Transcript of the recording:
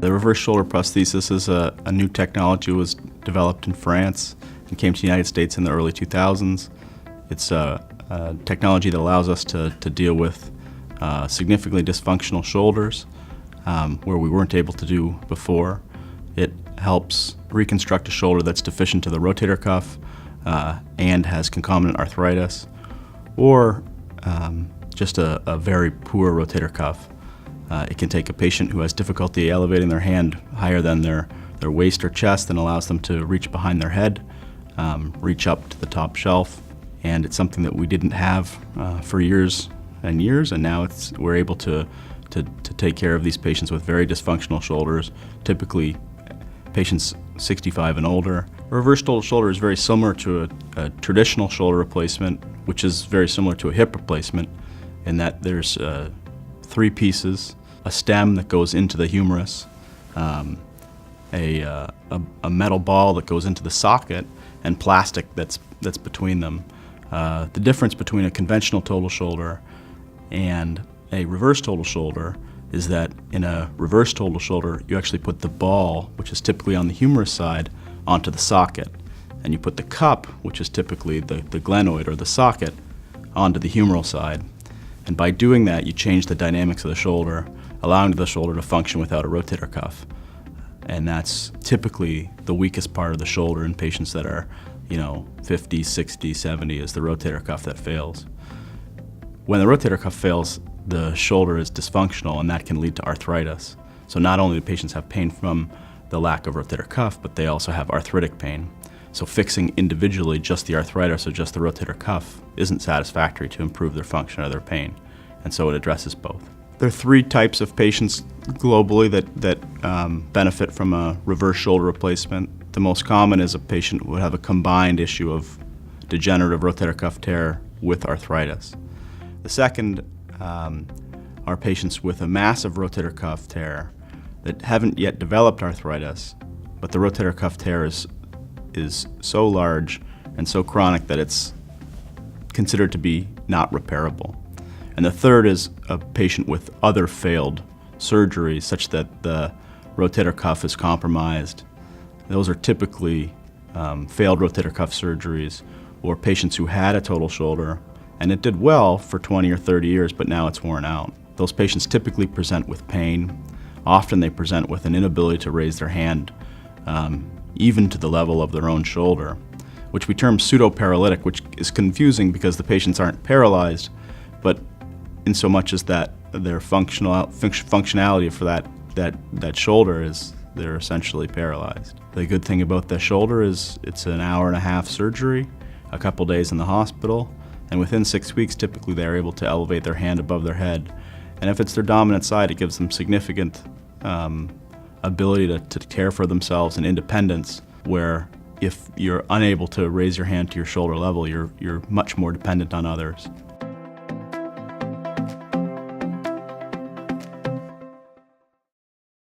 The reverse shoulder prosthesis is a new technology. It was developed in France and came to the United States in the early 2000s. It's a technology that allows us to deal with significantly dysfunctional shoulders where we weren't able to do before. It helps reconstruct a shoulder that's deficient to the rotator cuff and has concomitant arthritis, or just a very poor rotator cuff. It can take a patient who has difficulty elevating their hand higher than their waist or chest and allows them to reach behind their head, reach up to the top shelf. And it's something that we didn't have for years and years, and now we're able to take care of these patients with very dysfunctional shoulders, typically patients 65 and older. A reverse shoulder is very similar to a traditional shoulder replacement, which is very similar to a hip replacement in that there's 3 pieces: a stem that goes into the humerus, a metal ball that goes into the socket, and plastic that's between them. The difference between a conventional total shoulder and a reverse total shoulder is that in a reverse total shoulder, you actually put the ball, which is typically on the humerus side, onto the socket, and you put the cup, which is typically the glenoid or the socket, onto the humeral side. And by doing that, you change the dynamics of the shoulder, allowing the shoulder to function without a rotator cuff. And that's typically the weakest part of the shoulder in patients that are 50, 60, 70 is the rotator cuff that fails. When the rotator cuff fails, the shoulder is dysfunctional, and that can lead to arthritis. So not only do patients have pain from the lack of rotator cuff, but they also have arthritic pain. So fixing individually just the arthritis or just the rotator cuff isn't satisfactory to improve their function or their pain, and so it addresses both. There are 3 types of patients globally that benefit from a reverse shoulder replacement. The most common is a patient who would have a combined issue of degenerative rotator cuff tear with arthritis. The second are patients with a massive rotator cuff tear that haven't yet developed arthritis, but the rotator cuff tear is so large and so chronic that it's considered to be not repairable. And the third is a patient with other failed surgeries such that the rotator cuff is compromised. Those are typically failed rotator cuff surgeries, or patients who had a total shoulder and it did well for 20 or 30 years, but now it's worn out. Those patients typically present with pain. Often they present with an inability to raise their hand even to the level of their own shoulder, which we term pseudo-paralytic, which is confusing because the patients aren't paralyzed, but in so much as that their functionality for that shoulder is they're essentially paralyzed. The good thing about the shoulder is it's an hour-and-a-half surgery, a couple days in the hospital, and within 6 weeks typically they're able to elevate their hand above their head. And if it's their dominant side, it gives them significant ability to care for themselves and independence, where if you're unable to raise your hand to your shoulder level, you're much more dependent on others.